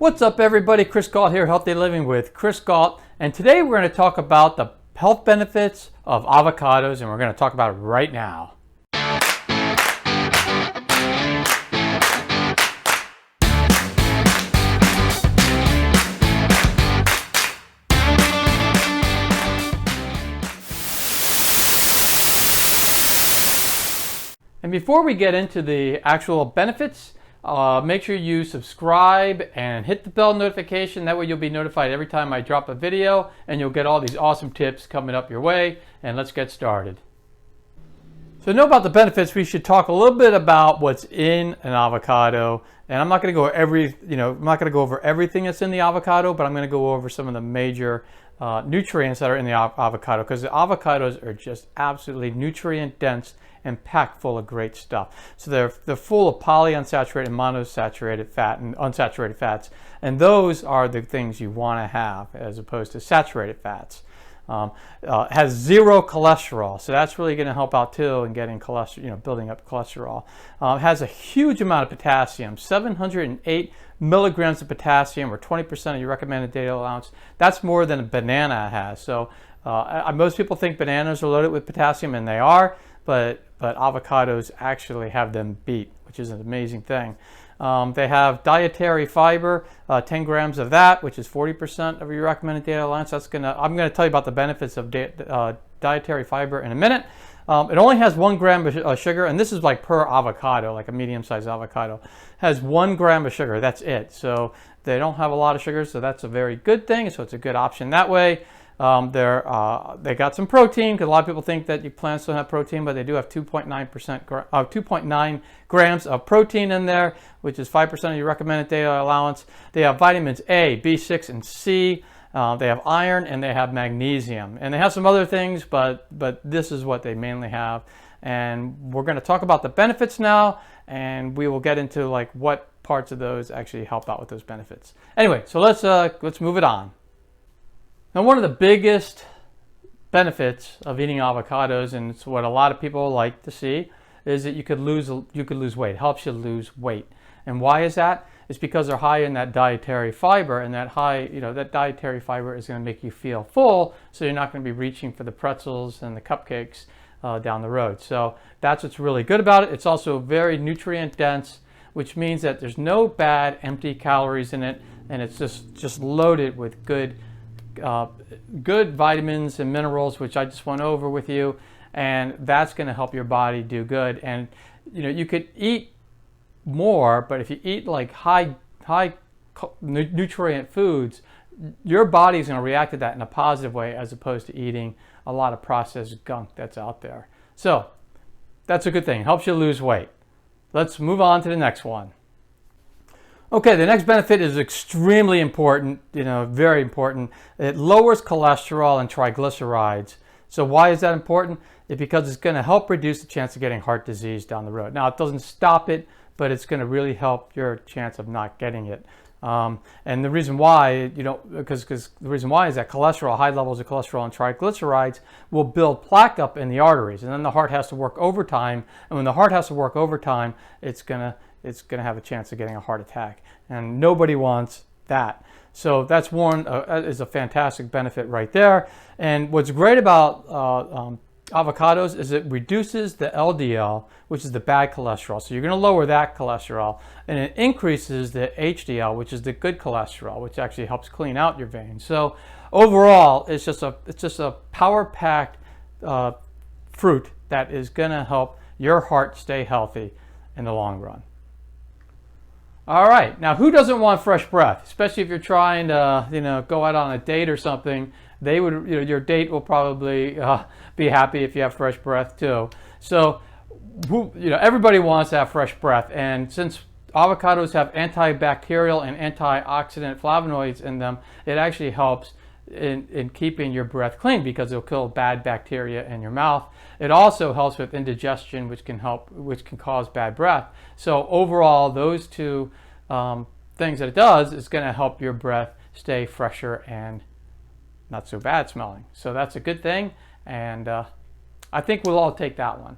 What's up everybody, Chris Gault here, Healthy Living with Chris Gault, and today we're going to talk about the health benefits of avocados, and we're going to talk about it right now. And before we get into the actual benefits, make sure you subscribe and hit the bell notification. That way you'll be notified every time I drop a video, and you'll get all these awesome tips coming up your way. And let's get started. So to know about the benefits, we should talk a little bit about what's in an avocado. And I'm not going to go over everything that's in the avocado, but I'm going to go over some of the major nutrients that are in the avocado, because the avocados are just absolutely nutrient dense and packed full of great stuff. So they're full of polyunsaturated, monosaturated fat, and unsaturated fats, and those are the things you want to have as opposed to saturated fats. Has zero cholesterol, so that's really going to help out too in getting cholesterol, building up cholesterol. Has a huge amount of potassium, 708 milligrams of potassium, or 20% of your recommended daily allowance. That's more than a banana has. So most people think bananas are loaded with potassium, and they are, but avocados actually have them beat, which is an amazing thing. They have dietary fiber, 10 grams of that, which is 40% of your recommended daily allowance. I'm gonna tell you about the benefits of dietary fiber in a minute. It only has 1 gram of sugar, and this is like per avocado, like a medium-sized avocado. Has 1 gram of sugar, that's it. So they don't have a lot of sugar, so that's a very good thing. So it's a good option that way. They got some protein, because a lot of people think that plants don't have protein, but they do have 2.9 grams of protein in there, which is 5% of your recommended daily allowance. They have vitamins A, B6, and C. They have iron, and they have magnesium, and they have some other things, but this is what they mainly have. And we're going to talk about the benefits now, and we will get into like what parts of those actually help out with those benefits. Anyway, so let's move it on. Now, one of the biggest benefits of eating avocados, and it's what a lot of people like to see, is that you could lose weight. It helps you lose weight. And why is that? It's because they're high in that dietary fiber, and that dietary fiber is going to make you feel full, so you're not going to be reaching for the pretzels and the cupcakes down the road. So that's what's really good about it. It's also very nutrient dense, which means that there's no bad empty calories in it, and it's just loaded with good vitamins and minerals, which I just went over with you, and that's going to help your body do good. And you could eat more, but if you eat like high nutrient foods, your body's going to react to that in a positive way, as opposed to eating a lot of processed gunk that's out there. So that's a good thing. It helps you lose weight. Let's move on to the next one. Okay, the next benefit is extremely important, very important. It lowers cholesterol and triglycerides. So why is that important? It's because it's going to help reduce the chance of getting heart disease down the road. Now, it doesn't stop it, but it's going to really help your chance of not getting it. And the reason why, because the reason why is that high levels of cholesterol and triglycerides will build plaque up in the arteries, and then the heart has to work overtime. And when the heart has to work overtime, it's going to have a chance of getting a heart attack, and nobody wants that. So that's one is a fantastic benefit right there. And what's great about avocados is it reduces the LDL, which is the bad cholesterol. So you're going to lower that cholesterol, and it increases the HDL, which is the good cholesterol, which actually helps clean out your veins. So overall, it's just a power-packed fruit that is going to help your heart stay healthy in the long run. All right, now who doesn't want fresh breath? Especially if you're trying to, go out on a date or something. Your date will probably be happy if you have fresh breath too. So, everybody wants to have fresh breath, and since avocados have antibacterial and antioxidant flavonoids in them, it actually helps in keeping your breath clean, because it'll kill bad bacteria in your mouth. It also helps with indigestion, which can cause bad breath. So overall, those two things that it does is going to help your breath stay fresher and not so bad smelling. So that's a good thing, and I think we'll all take that one.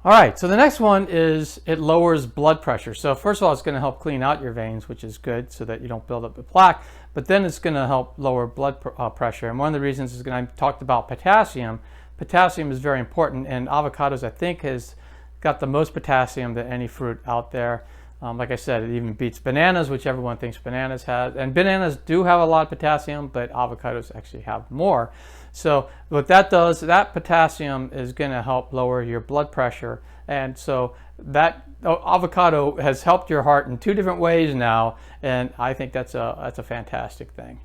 All right, so the next one is it lowers blood pressure. So first of all, it's going to help clean out your veins, which is good so that you don't build up the plaque, but then it's going to help lower blood pressure. And one of the reasons is I talked about potassium. Potassium is very important, and avocados, I think, has got the most potassium than any fruit out there. Like I said, it even beats bananas, which everyone thinks bananas have. And bananas do have a lot of potassium, but avocados actually have more. So what that does, that potassium is going to help lower your blood pressure. And so that avocado has helped your heart in 2 different ways now. And I think that's a fantastic thing.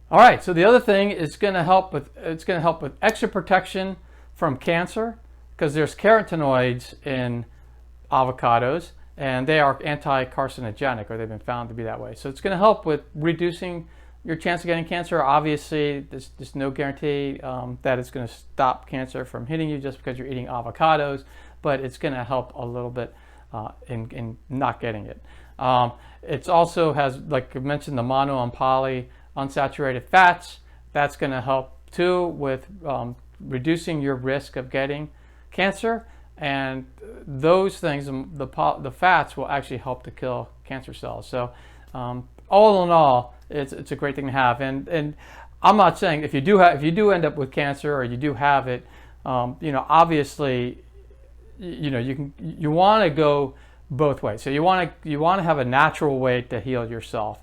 All right, so the other thing is going to help with extra protection from cancer, because there's carotenoids in avocados, and they are anti-carcinogenic, or they've been found to be that way. So it's going to help with reducing your chance of getting cancer. Obviously, there's no guarantee that it's going to stop cancer from hitting you just because you're eating avocados, but it's going to help a little bit in not getting it. It also has, like I mentioned, the mono and poly unsaturated fats. That's going to help too with reducing your risk of getting cancer. And those things, the fats, will actually help to kill cancer cells. So all in all, it's a great thing to have. And I'm not saying if you do end up with cancer, or you do have it, obviously, you want to go both ways. So you want to have a natural way to heal yourself.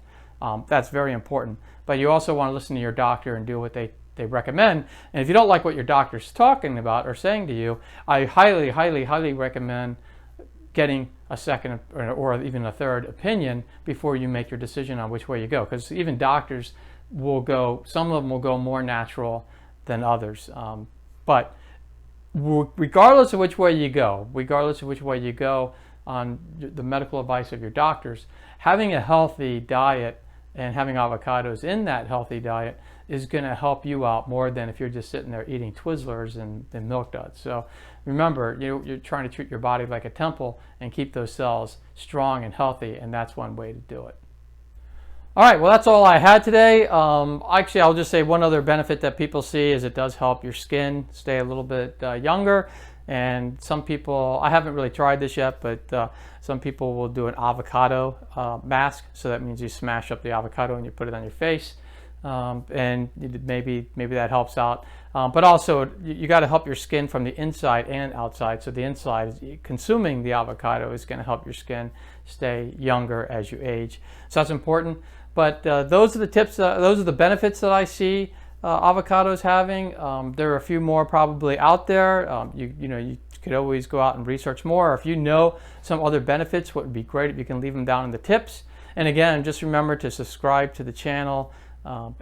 That's very important. But you also want to listen to your doctor and do what they recommend. And if you don't like what your doctor's talking about or saying to you, I highly, highly, highly recommend getting a second or even a third opinion before you make your decision on which way you go. Because even doctors some of them will go more natural than others. But regardless of which way you go on the medical advice of your doctors, having a healthy diet and having avocados in that healthy diet is going to help you out more than if you're just sitting there eating Twizzlers and Milk Duds. So remember, you're trying to treat your body like a temple and keep those cells strong and healthy, and that's one way to do it. All right, well, that's all I had today. Actually, I'll just say one other benefit that people see is it does help your skin stay a little bit younger. And some people, I haven't really tried this yet, but some people will do an avocado mask. So that means you smash up the avocado and you put it on your face. And maybe that helps out. But also, you got to help your skin from the inside and outside. So the inside, consuming the avocado, is going to help your skin stay younger as you age. So that's important. But those are the tips. Those are the benefits that I see avocados having. There are a few more probably out there. You could always go out and research more. Or if you know some other benefits, what would be great if you can leave them down in the tips. And again, just remember to subscribe to the channel.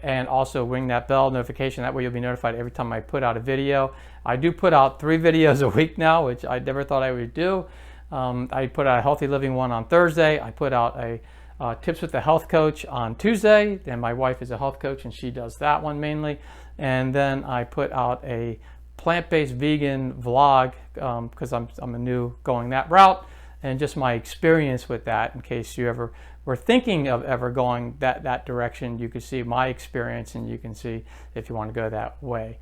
And also ring that bell notification. That way you'll be notified every time I put out a video. I do put out 3 videos a week now, which I never thought I would do. I put out a healthy living one on Thursday. I put out a tips with the health coach on Tuesday. And my wife is a health coach and she does that one mainly. And then I put out a plant-based vegan vlog because I'm a new going that route, and just my experience with that in case you ever were thinking of ever going that direction. You could see my experience and you can see if you want to go that way.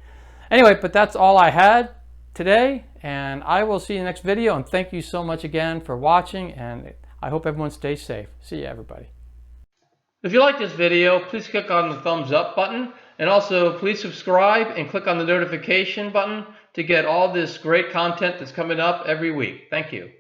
Anyway, but that's all I had today, and I will see you in the next video, and thank you so much again for watching, and I hope everyone stays safe. See you, everybody. If you like this video, please click on the thumbs up button, and also please subscribe and click on the notification button to get all this great content that's coming up every week. Thank you.